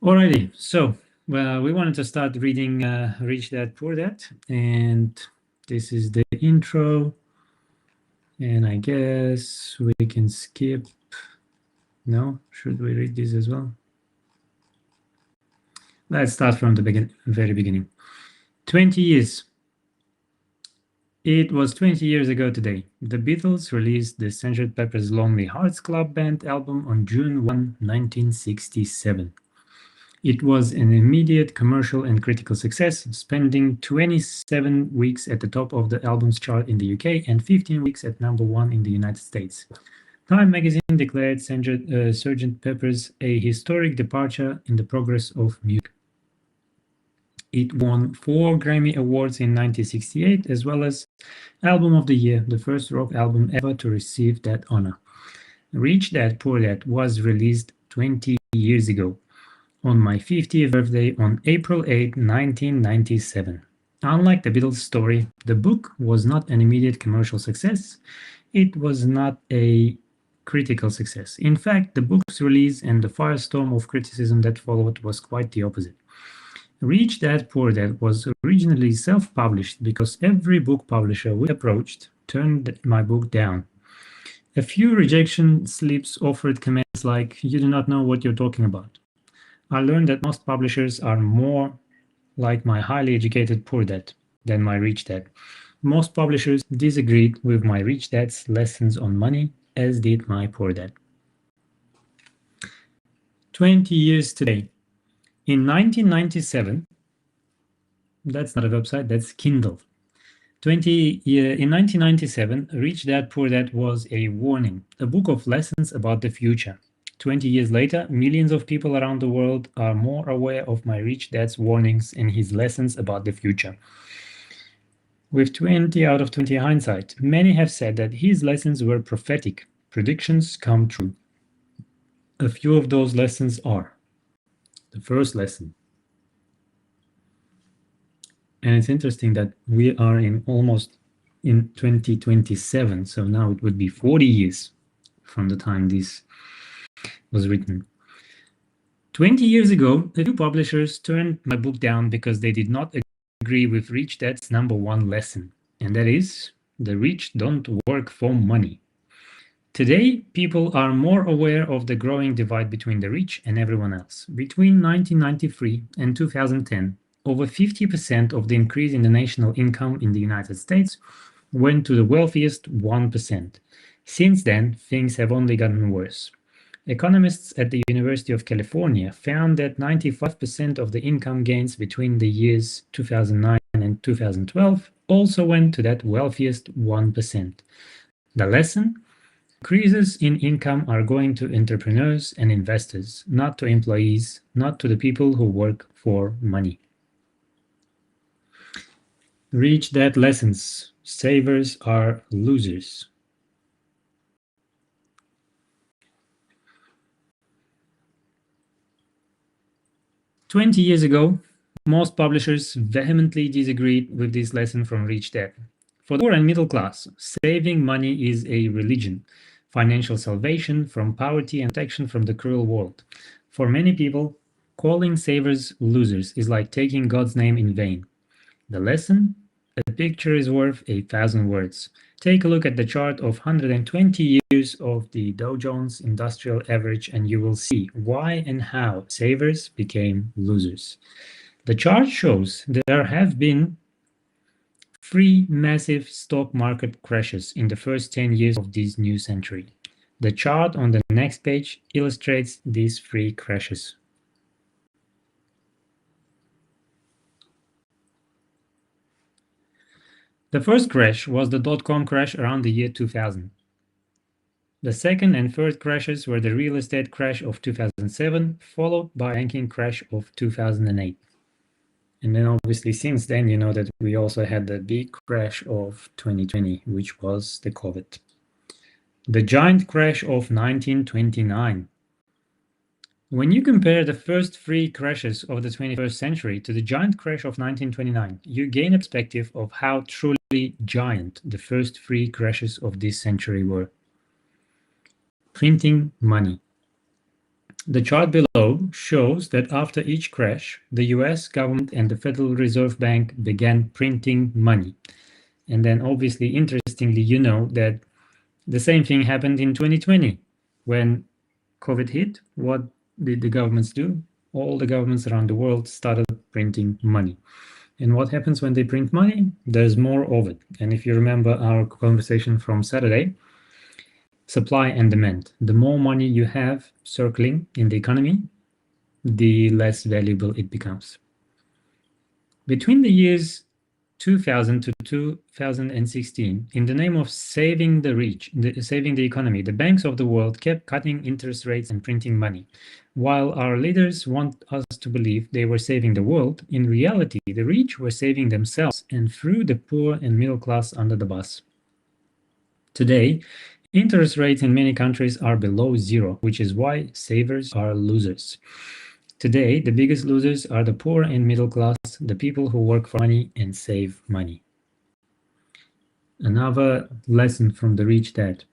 Alrighty, so we wanted to start reading Rich Dad Poor Dad, and this is the intro. And I guess we can skip. No, should we read this as well? Let's start from the very beginning. 20 years. It was 20 years ago today. The Beatles released the Sgt. Pepper's Lonely Hearts Club Band album on June 1, 1967. It was an immediate commercial and critical success, spending 27 weeks at the top of the albums chart in the UK and 15 weeks at #1 in the United States. Time magazine declared Sgt. Pepper's a historic departure in the progress of music. It won 4 Grammy Awards in 1968, as well as Album of the Year, the first rock album ever to receive that honor. Rich Dad Poor Dad was released 20 years ago, on my 50th birthday on April 8, 1997. Unlike the Beatles' story, the book was not an immediate commercial success. It was not a critical success. In fact, the book's release and the firestorm of criticism that followed was quite the opposite. Rich Dad Poor Dad was originally self-published because every book publisher we approached turned my book down. A few rejection slips offered comments like, "You do not know what you're talking about." I learned that most publishers are more like my highly educated poor dad than my rich dad. Most publishers disagreed with my rich dad's lessons on money, as did my poor dad. 20 years today. In 1997, that's not a website, that's Kindle. In 1997, Rich Dad Poor Dad was a warning, a book of lessons about the future. 20 years later, millions of people around the world are more aware of my rich dad's warnings and his lessons about the future. With 20 out of 20 hindsight, many have said that his lessons were prophetic. Predictions come true. A few of those lessons are: the first lesson. And it's interesting that we are almost in 2027, so now it would be 40 years from the time this was written. 20 years ago, a few publishers turned my book down because they did not agree with Rich Dad's #1 lesson, and that is, the rich don't work for money. Today, people are more aware of the growing divide between the rich and everyone else. Between 1993 and 2010, over 50% of the increase in the national income in the United States went to the wealthiest 1%. Since then, things have only gotten worse. Economists at the University of California found that 95% of the income gains between the years 2009 and 2012 also went to that wealthiest 1%. The lesson? Increases in income are going to entrepreneurs and investors, not to employees, not to the people who work for money. Rich Dad lessons. Savers are losers. "20 years ago, most publishers vehemently disagreed with this lesson from Rich Dad. For the poor and middle class, saving money is a religion, financial salvation from poverty and protection from the cruel world. For many people, calling savers losers is like taking God's name in vain. The lesson? A picture is worth 1,000 words. Take a look at the chart of 120 years of the Dow Jones Industrial Average and you will see why and how savers became losers. The chart shows there have been 3 massive stock market crashes in the first 10 years of this new century. The chart on the next page illustrates these 3 crashes. The first crash was the dot-com crash around the year 2000. The second and third crashes were the real estate crash of 2007, followed by a banking crash of 2008. And then obviously since then, you know that we also had the big crash of 2020, which was the COVID. The giant crash of 1929. When you compare the first 3 crashes of the 21st century to the giant crash of 1929, you gain a perspective of how truly giant the first 3 crashes of this century were. Printing money. The chart below shows that after each crash, the US government and the Federal Reserve Bank began printing money. And then obviously, interestingly, you know that the same thing happened in 2020 when COVID hit. What did the governments do? All the governments around the world started printing money. And what happens when they print money? There's more of it. And if you remember our conversation from Saturday, supply and demand. The more money you have circling in the economy, the less valuable it becomes. Between the years 2000 to 2016, in the name of saving the economy, the banks of the world kept cutting interest rates and printing money. While our leaders want us to believe they were saving the world, in reality, the rich were saving themselves and threw the poor and middle class under the bus. Today, interest rates in many countries are below zero, which is why savers are losers. Today, the biggest losers are the poor and middle class, the people who work for money and save money. Another lesson from the rich dad.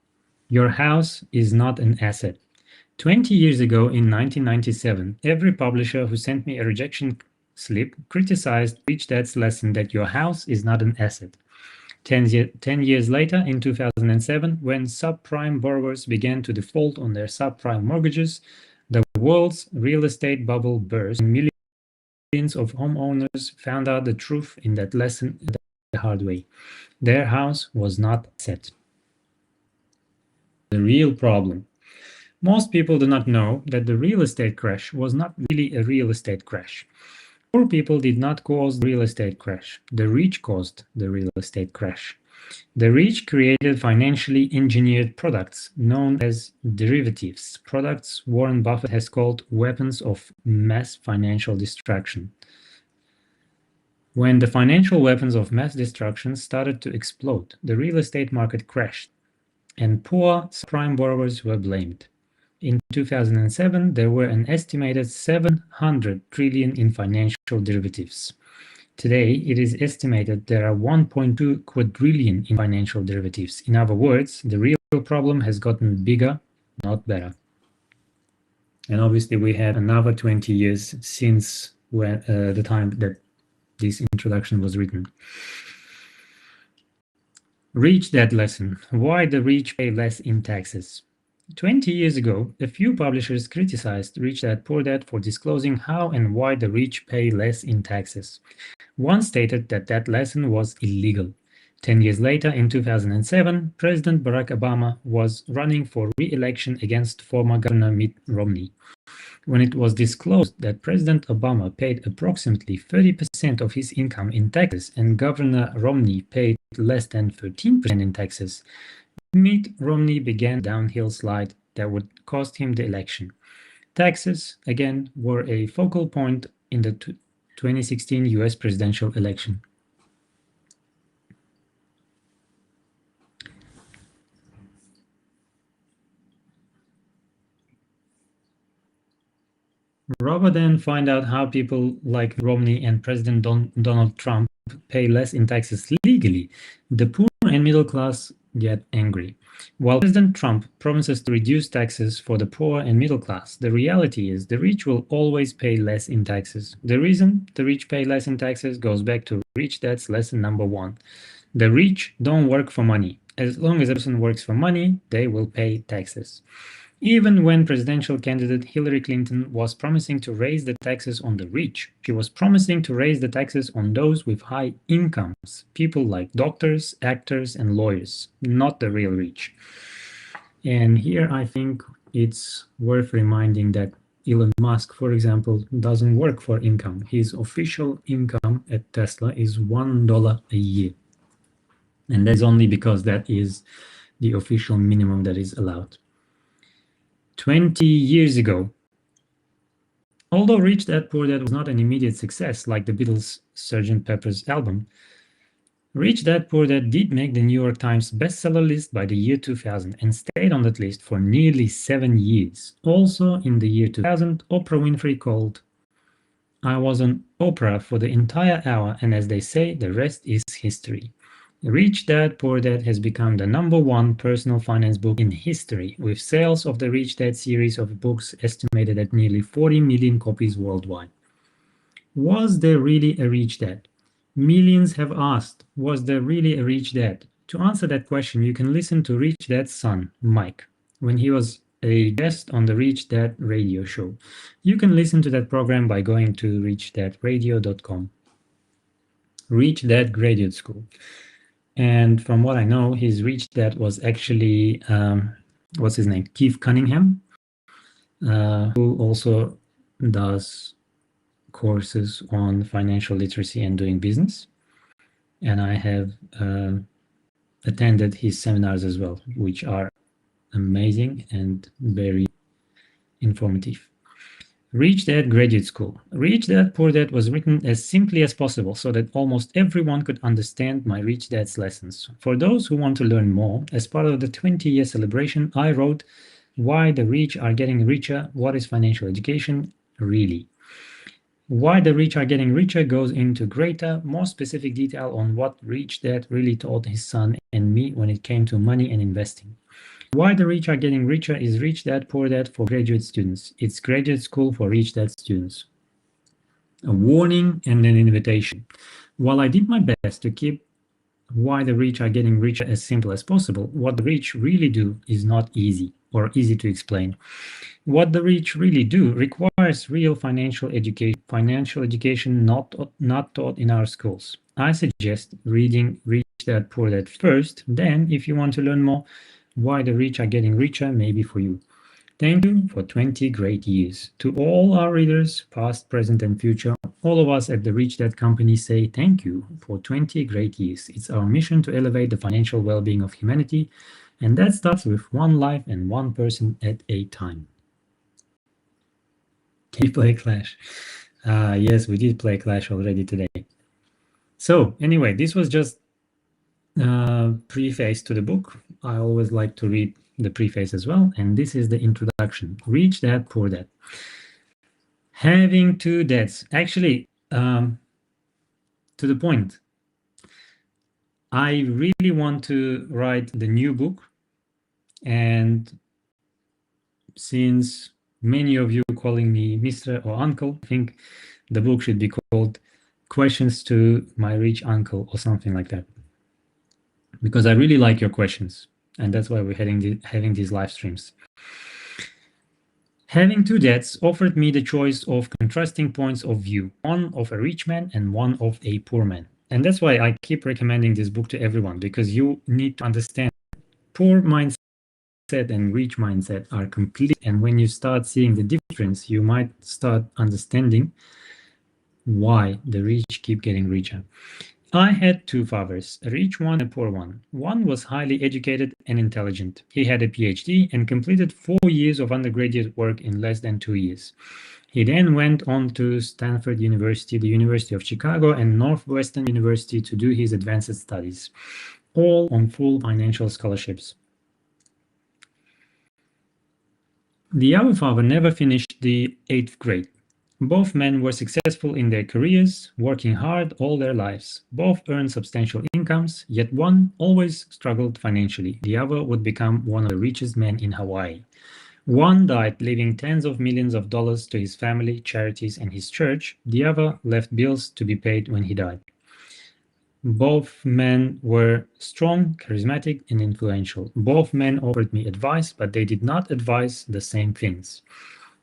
Your house is not an asset. 20 years ago, in 1997, every publisher who sent me a rejection slip criticized Rich Dad's lesson that your house is not an asset. 10 years later, in 2007, when subprime borrowers began to default on their subprime mortgages, the world's real estate bubble burst, and millions of homeowners found out the truth in that lesson the hard way. Their house was not set. The real problem. Most people do not know that the real estate crash was not really a real estate crash. Poor people did not cause the real estate crash. The rich caused the real estate crash. The rich created financially engineered products known as derivatives, products Warren Buffett has called weapons of mass financial destruction. When the financial weapons of mass destruction started to explode, the real estate market crashed, and poor subprime borrowers were blamed. In 2007, there were an estimated 700 trillion in financial derivatives. Today, it is estimated there are 1.2 quadrillion in financial derivatives. In other words, the real problem has gotten bigger, not better. And obviously, we had another 20 years since the time that this introduction was written. Rich Dad lesson. Why the rich pay less in taxes. 20 years ago, a few publishers criticized Rich Dad Poor Dad for disclosing how and why the rich pay less in taxes. One stated that that lesson was illegal. 10 years later, in 2007, President Barack Obama was running for re-election against former Governor Mitt Romney. When it was disclosed that President Obama paid approximately 30% of his income in taxes and Governor Romney paid less than 13% in taxes, Mitt Romney began a downhill slide that would cost him the election. Taxes, again, were a focal point in the 2016 US presidential election. Rather than find out how people like Romney and President Donald Trump pay less in taxes legally, the poor and middle class get angry. While President Trump promises to reduce taxes for the poor and middle class, the reality is the rich will always pay less in taxes. The reason the rich pay less in taxes goes back to Rich Dad's lesson number 1. The rich don't work for money. As long as a person works for money, they will pay taxes. Even when presidential candidate Hillary Clinton was promising to raise the taxes on the rich, she was promising to raise the taxes on those with high incomes, people like doctors, actors, and lawyers, not the real rich. And here I think it's worth reminding that Elon Musk, for example, doesn't work for income. His official income at Tesla is $1 a year. And that's only because that is the official minimum that is allowed. 20 years ago, although Rich Dad Poor Dad was not an immediate success like the Beatles' Sgt. Pepper's album, Rich Dad Poor Dad did make the New York Times bestseller list by the year 2000 and stayed on that list for nearly 7 years. Also in the year 2000, Oprah Winfrey called, "I was on Oprah for the entire hour, and as they say, the rest is history." Rich Dad Poor Dad has become the #1 personal finance book in history, with sales of the Rich Dad series of books estimated at nearly 40 million copies worldwide. Was there really a Rich Dad? Millions have asked, was there really a Rich Dad? To answer that question, you can listen to Rich Dad's son, Mike, when he was a guest on the Rich Dad radio show. You can listen to that program by going to richdadradio.com. Rich Dad Graduate School. And from what I know, his Rich Dad was actually, what's his name? Keith Cunningham, who also does courses on financial literacy and doing business. And I have attended his seminars as well, which are amazing and very informative. Rich Dad Graduate School. Rich Dad Poor Dad was written as simply as possible so that almost everyone could understand my Rich Dad's lessons. For those who want to learn more, as part of the 20-year celebration, I wrote Why the Rich Are Getting Richer, What is Financial Education Really? Why the Rich Are Getting Richer goes into greater, more specific detail on what Rich Dad really taught his son and me when it came to money and investing. Why the Rich Are Getting Richer is Rich Dad Poor Dad for graduate students. It's graduate school for Rich Dad students. A warning and an invitation. While I did my best to keep Why the Rich Are Getting Richer as simple as possible, what the rich really do is not easy or easy to explain. What the rich really do requires real financial education not taught in our schools. I suggest reading Rich Dad Poor Dad first, then if you want to learn more, Why the Rich Are Getting Richer may be for you. Thank you for 20 great years. To all our readers, past, present, and future, all of us at the Rich Dad Company say thank you for 20 great years. It's our mission to elevate the financial well-being of humanity, and that starts with one life and one person at a time. Can you play Clash? Yes, we did play Clash already today. So anyway, this was just preface to the book. I always like to read the preface as well, and this is the introduction. Rich Dad, Poor Dad. Having two dads. Actually, to the point, I really want to write the new book, and since many of you calling me Mr. or Uncle, I think the book should be called Questions to My Rich Uncle or something like that. Because I really like your questions, and that's why we're having these live streams. Having two dads offered me the choice of contrasting points of view, one of a rich man and one of a poor man. And that's why I keep recommending this book to everyone, because you need to understand poor mindset and rich mindset are complete. And when you start seeing the difference, you might start understanding why the rich keep getting richer. I had two fathers, a rich one and a poor one. One was highly educated and intelligent. He had a PhD and completed 4 years of undergraduate work in less than 2 years. He then went on to Stanford University, the University of Chicago, and Northwestern University to do his advanced studies, all on full financial scholarships. The other father never finished the 8th grade. Both men were successful in their careers, working hard all their lives. Both earned substantial incomes, yet one always struggled financially. The other would become one of the richest men in Hawaii. One died leaving tens of millions of dollars to his family, charities, and his church. The other left bills to be paid when he died. Both men were strong, charismatic, and influential. Both men offered me advice, but they did not advise the same things.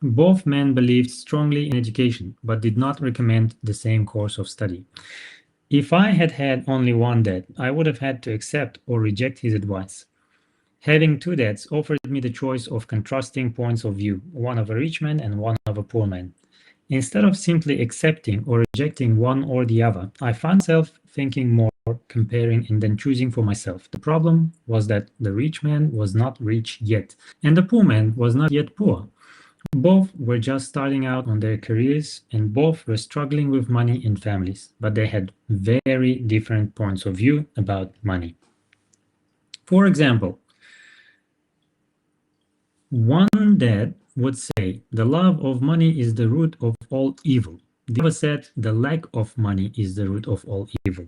Both men believed strongly in education, but did not recommend the same course of study. If I had had only one dad, I would have had to accept or reject his advice. Having two dads offered me the choice of contrasting points of view, one of a rich man and one of a poor man. Instead of simply accepting or rejecting one or the other, I found myself thinking more, comparing, and then choosing for myself. The problem was that the rich man was not rich yet, and the poor man was not yet poor. Both were just starting out on their careers, and both were struggling with money and families, but they had very different points of view about money. For example, one dad would say, the love of money is the root of all evil. The other said, the lack of money is the root of all evil.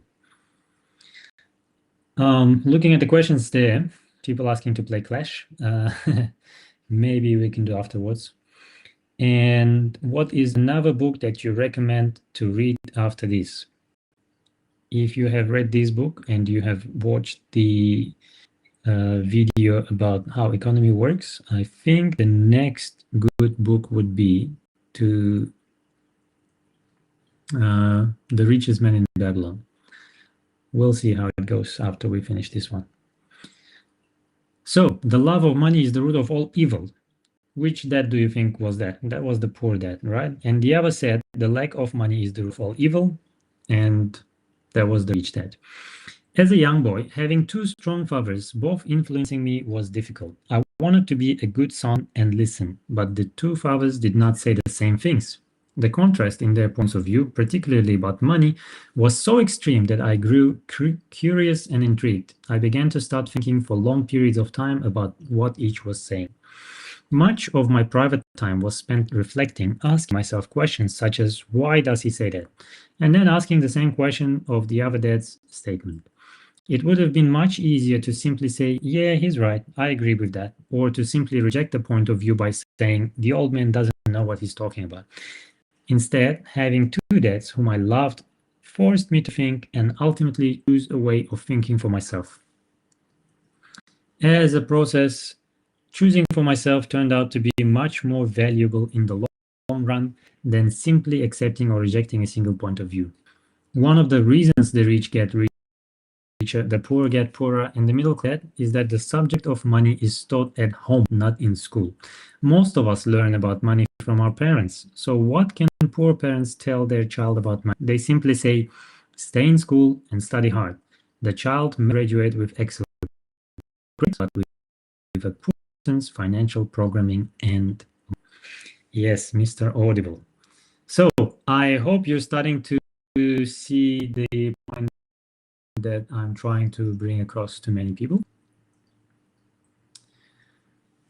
Looking at the questions there, people asking to play Clash. Maybe we can do afterwards. And what is another book that you recommend to read after this? If you have read this book and you have watched the video about how economy works, I think the next good book would be to The Richest Man in Babylon. We'll see how it goes after we finish this one. So, the love of money is the root of all evil. Which dad do you think was that? That was the poor dad, right? And the other said, the lack of money is the root of all evil, and that was the rich dad. As a young boy, having two strong fathers, both influencing me, was difficult. I wanted to be a good son and listen, but the two fathers did not say the same things. The contrast in their points of view, particularly about money, was so extreme that I grew curious and intrigued. I began to start thinking for long periods of time about what each was saying. Much of my private time was spent reflecting, asking myself questions such as, why does he say that? And then asking the same question of the other dad's statement. It would have been much easier to simply say, yeah, he's right, I agree with that, or to simply reject the point of view by saying, the old man doesn't know what he's talking about. Instead, having two dads whom I loved forced me to think and ultimately choose a way of thinking for myself. As a process, choosing for myself turned out to be much more valuable in the long run than simply accepting or rejecting a single point of view. One of the reasons the rich get richer, the poor get poorer, and the middle class is that the subject of money is taught at home, not in school. Most of us learn about money from our parents. So what can poor parents tell their child about money? They simply say, stay in school and study hard. The child may graduate with excellent grades, but with a poor person's financial programming and yes, Mr. Audible. So I hope you're starting to see the point that I'm trying to bring across to many people.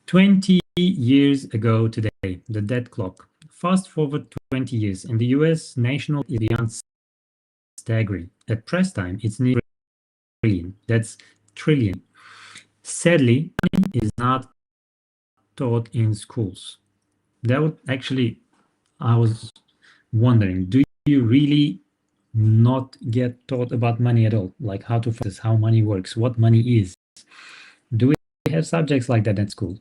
20 years ago today, the dead clock. Fast forward 20 years, and the US national is beyond staggering. At press time, it's nearly trillion. That's trillion. Sadly, money is not taught in schools. That would actually, I was wondering, do you really not get taught about money at all? Like how to focus, how money works, what money is? Do we have subjects like that at school?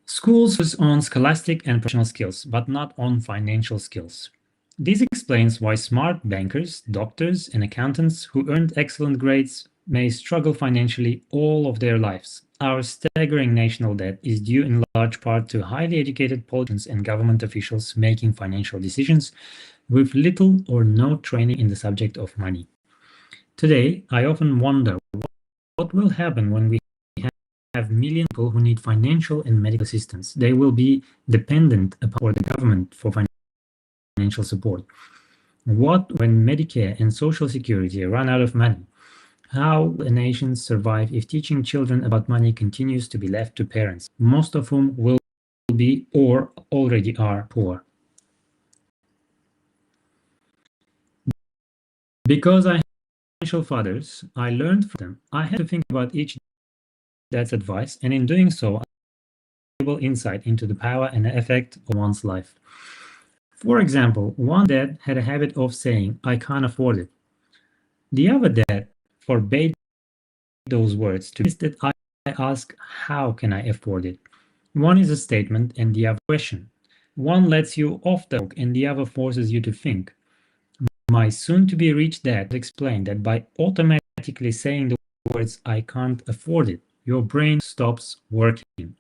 Schools focus on scholastic and professional skills, but not on financial skills. This explains why smart bankers, doctors, and accountants who earned excellent grades may struggle financially all of their lives. Our staggering national debt is due in large part to highly educated politicians and government officials making financial decisions with little or no training in the subject of money. Today, I often wonder what will happen when we have millions of people who need financial and medical assistance. They will be dependent upon the government for financial support. What when Medicare and Social Security run out of money? How will a nation survive if teaching children about money continues to be left to parents, most of whom will be or already are poor? Because I have financial fathers, I learned from them. I had to think about each dad's advice, and in doing so, I able insight into the power and effect of one's life. For example, one dad had a habit of saying, I can't afford it. The other dad forbade those words to instead I ask, how can I afford it? One is a statement and the other question. One lets you off the hook and the other forces you to think. My soon-to-be rich dad explained that by automatically saying the words, I can't afford it, your brain stops working.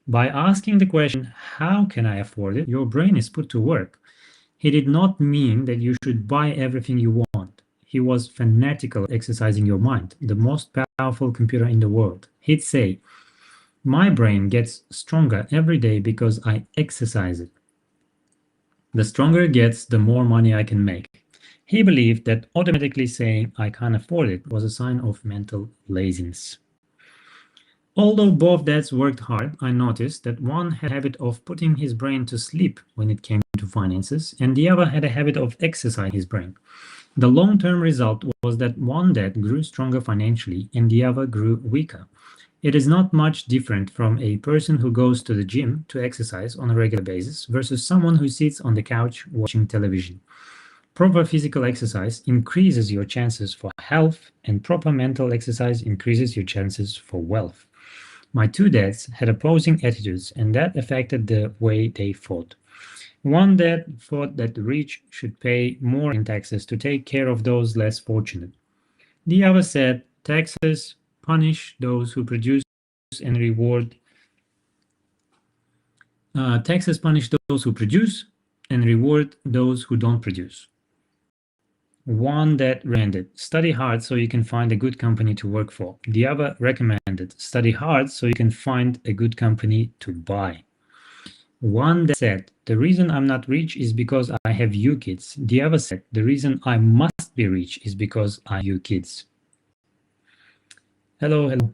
By asking the question, how can I afford it, your brain is put to work. He did not mean that you should buy everything you want. He was fanatical exercising your mind, the most powerful computer in the world. He'd say, my brain gets stronger every day because I exercise it. The stronger it gets, the more money I can make. He believed that automatically saying I can't afford it was a sign of mental laziness. Although both dads worked hard, I noticed that one had a habit of putting his brain to sleep when it came to finances, and the other had a habit of exercising his brain. The long-term result was that one dad grew stronger financially and the other grew weaker. It is not much different from a person who goes to the gym to exercise on a regular basis versus someone who sits on the couch watching television. Proper physical exercise increases your chances for health, and proper mental exercise increases your chances for wealth. My two dads had opposing attitudes, and that affected the way they fought. One dad thought that the rich should pay more in taxes to take care of those less fortunate. The other said and reward taxes punish those who produce and reward those who don't produce. One that recommended study hard so you can find a good company to work for. The other recommended study hard so you can find a good company to buy. One that said, the reason I'm not rich is because I have you kids. The other said, the reason I must be rich is because I have you kids. Hello, hello.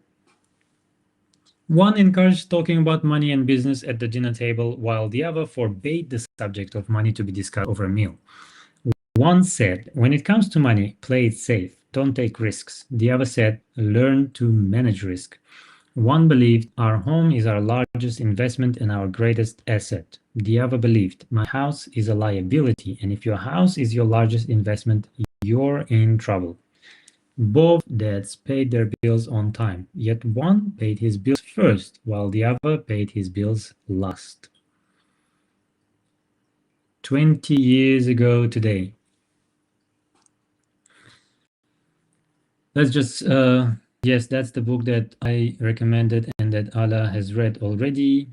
One encouraged talking about money and business at the dinner table, while the other forbade the subject of money to be discussed over a meal. One said, when it comes to money, play it safe, don't take risks. The other said, learn to manage risk. One believed, our home is our largest investment and our greatest asset. The other believed, my house is a liability, and if your house is your largest investment, you're in trouble. Both dads paid their bills on time, yet one paid his bills first, while the other paid his bills last. 20 years ago today. Let's just, yes, that's the book that I recommended and that Allah has read already.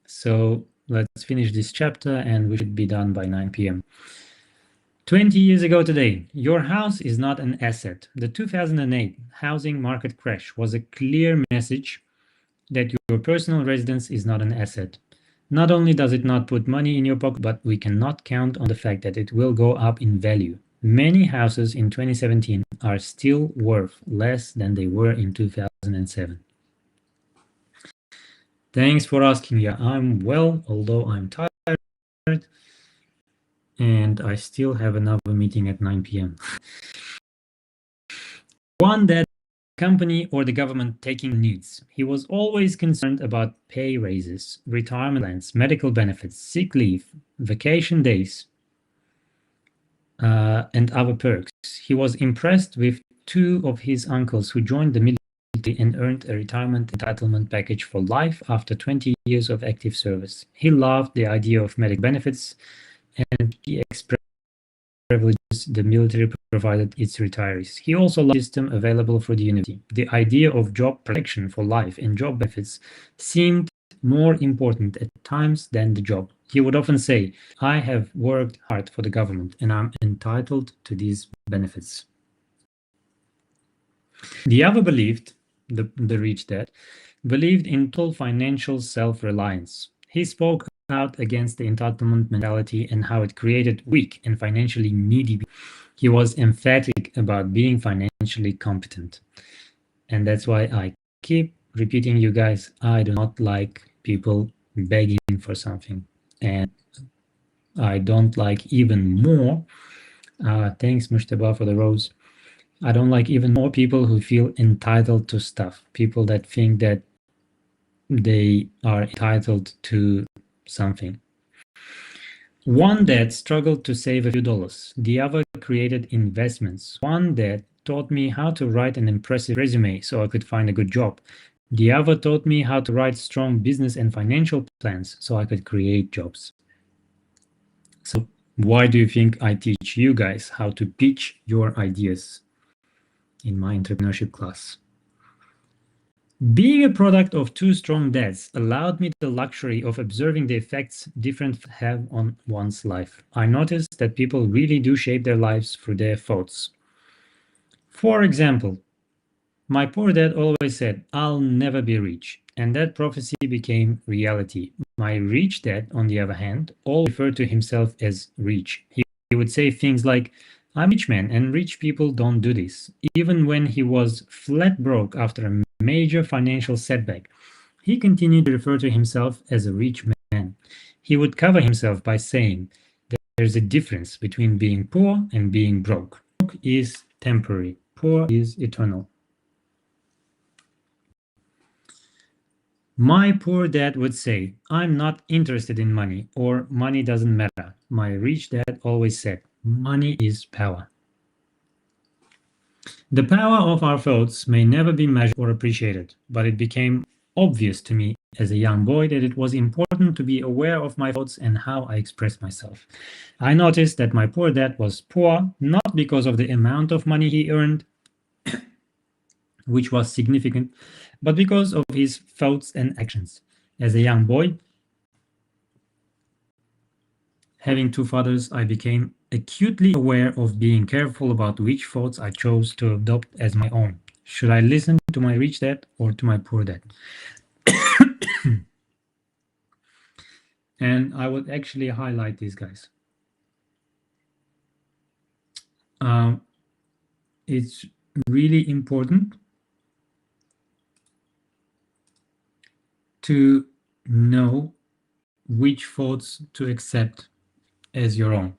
So let's finish this chapter and we should be done by 9 p.m. 20 years ago today, your house is not an asset. The 2008 housing market crash was a clear message that your personal residence is not an asset. Not only does it not put money in your pocket, but we cannot count on the fact that it will go up in value. Many houses in 2017 are still worth less than they were in 2007. Thanks for asking. Yeah, I'm well, although I'm tired. And I still have another meeting at 9 p.m. One that company or the government taking needs. He was always concerned about pay raises, retirement plans, medical benefits, sick leave, vacation days, and other perks. He was impressed with two of his uncles who joined the military and earned a retirement entitlement package for life after 20 years of active service. He loved the idea of medical benefits and he expressed privileges the military provided its retirees. He also loved the system available for the university. The idea of job protection for life and job benefits seemed more important at times than the job. He would often say, I have worked hard for the government and I'm entitled to these benefits. The other believed, the rich dad, believed in total financial self-reliance. He spoke out against the entitlement mentality and how it created weak and financially needy people. He was emphatic about being financially competent. And that's why I keep repeating, you guys, I do not like people begging for something. And I don't like even more, thanks Mushtaba for the rose. I don't like even more people who feel entitled to stuff. People that think that they are entitled to something. One dad struggled to save a few dollars. The other created investments. One dad taught me how to write an impressive resume so I could find a good job. The other taught me how to write strong business and financial plans so I could create jobs. So why do you think I teach you guys how to pitch your ideas in my entrepreneurship class? Being a product of two strong dads allowed me the luxury of observing the effects different have on one's life. I noticed that people really do shape their lives through their thoughts. For example, my poor dad always said, I'll never be rich, and that prophecy became reality. My rich dad, on the other hand, always referred to himself as rich. He would say things like, I'm a rich man, and rich people don't do this. Even when he was flat broke after a major financial setback, he continued to refer to himself as a rich man. He would cover himself by saying that there's a difference between being poor and being broke. is temporary, poor is eternal. My poor dad would say, I'm not interested in money, or money doesn't matter. My rich dad always said, money is power. The power of our thoughts may never be measured or appreciated, but it became obvious to me as a young boy that it was important to be aware of my thoughts and how I express myself. I noticed that my poor dad was poor not because of the amount of money he earned, which was significant, but because of his thoughts and actions. As a young boy, having two fathers, I became acutely aware of being careful about which thoughts I chose to adopt as my own. Should I listen to my rich dad or to my poor dad? And I would actually highlight these guys. It's really important to know which thoughts to accept as your own.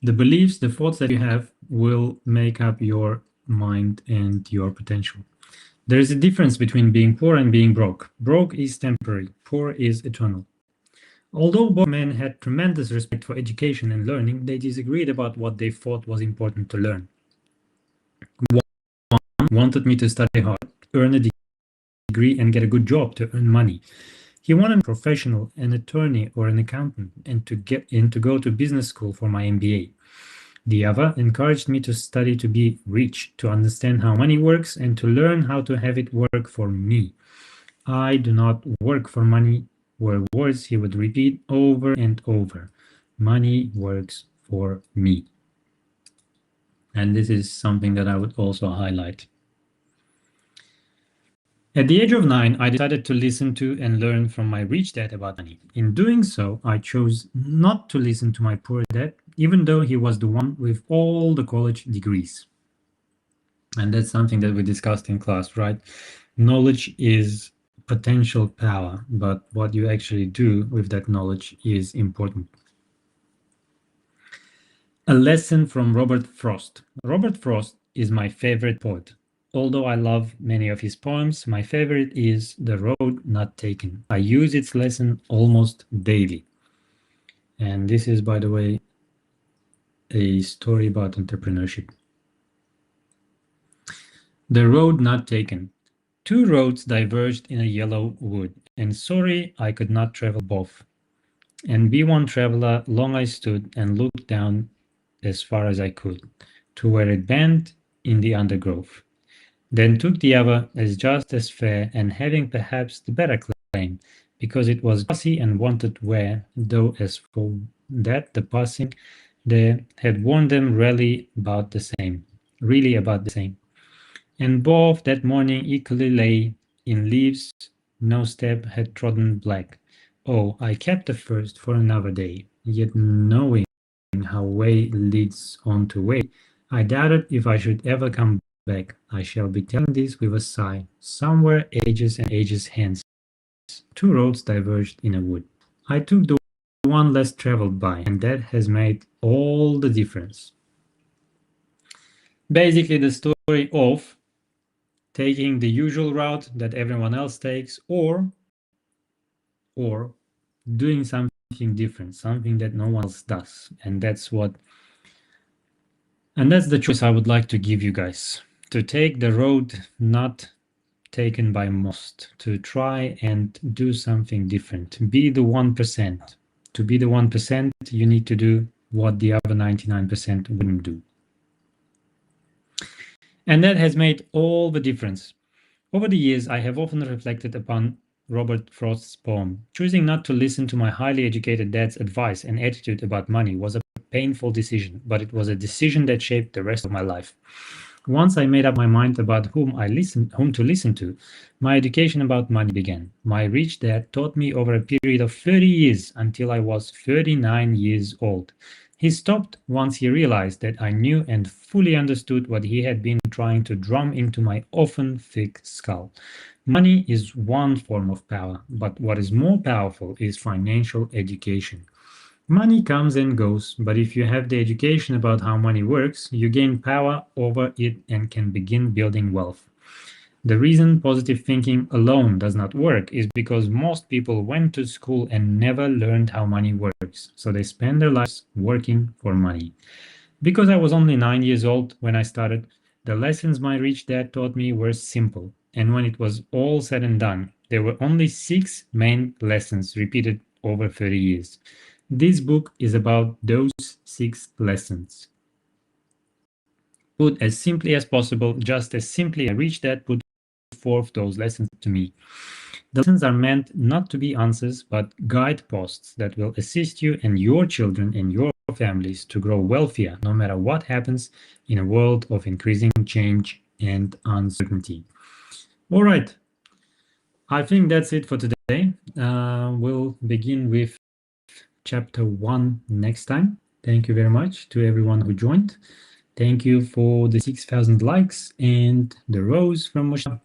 The beliefs, the thoughts that you have will make up your mind and your potential. There is a difference between being poor and being broke. Broke is temporary, poor is eternal. Although both men had tremendous respect for education and learning, they disagreed about what they thought was important to learn. One wanted me to study hard, earn a degree, and get a good job to earn money. He wanted a professional, an attorney or an accountant, and to go to business school for my MBA. The other encouraged me to study to be rich, to understand how money works, and to learn how to have it work for me. I do not work for money, were words he would repeat over and over. Money works for me. And this is something that I would also highlight. At the age of 9, I decided to listen to and learn from my rich dad about money. In doing so, I chose not to listen to my poor dad, even though he was the one with all the college degrees. And that's something that we discussed in class, right? Knowledge is potential power, but what you actually do with that knowledge is important. A lesson from Robert Frost. Robert Frost is my favorite poet. Although I love many of his poems, my favorite is The Road Not Taken. I use its lesson almost daily. And this is, by the way, a story about entrepreneurship. The Road Not Taken. Two roads diverged in a yellow wood, and sorry I could not travel both. And be one traveler, long I stood and looked down as far as I could, to where it bent in the undergrowth. Then took the other as just as fair, and having perhaps the better claim, because it was glossy and wanted wear, though as for that the passing there had worn them really about the same. And both that morning equally lay in leaves, no step had trodden black. Oh, I kept the first for another day, yet knowing how way leads on to way, I doubted if I should ever come back. I shall be telling this with a sigh. Somewhere ages and ages hence, two roads diverged in a wood. I took the one less traveled by, and that has made all the difference. Basically, the story of taking the usual route that everyone else takes, or doing something different, something that no one else does. And that's the choice I would like to give you guys, to take the road not taken by most, to try and do something different, be the 1%. To be the 1%, you need to do what the other 99% wouldn't do. And that has made all the difference. Over the years, I have often reflected upon Robert Frost's poem. Choosing not to listen to my highly educated dad's advice and attitude about money was a painful decision, but it was a decision that shaped the rest of my life. Once I made up my mind about whom to listen to, my education about money began. My rich dad taught me over a period of 30 years until I was 39 years old. He stopped once he realized that I knew and fully understood what he had been trying to drum into my often thick skull. Money is one form of power, but what is more powerful is financial education. Money comes and goes, but if you have the education about how money works, you gain power over it and can begin building wealth. The reason positive thinking alone does not work is because most people went to school and never learned how money works, so they spend their lives working for money. Because I was only 9 years old when I started, the lessons my rich dad taught me were simple. And when it was all said and done, there were only six main lessons repeated over 30 years. This book is about those six lessons. Put as simply as possible, just as simply as my rich dad put forth those lessons to me. The lessons are meant not to be answers, but guideposts that will assist you and your children and your families to grow wealthier no matter what happens in a world of increasing change and uncertainty. All right, I think that's it for today. We'll begin with chapter 1 next time. Thank you very much to everyone who joined. Thank you for the 6,000 likes and the rose from Moshe.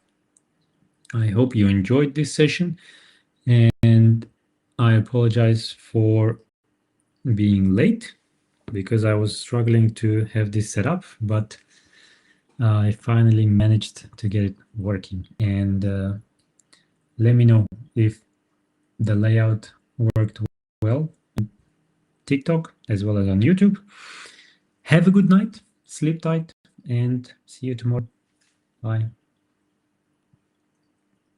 I hope you enjoyed this session, and I apologize for being late because I was struggling to have this set up, but I finally managed to get it working. And let me know if the layout worked well on TikTok as well as on YouTube. Have a good night, sleep tight, and see you tomorrow. Bye.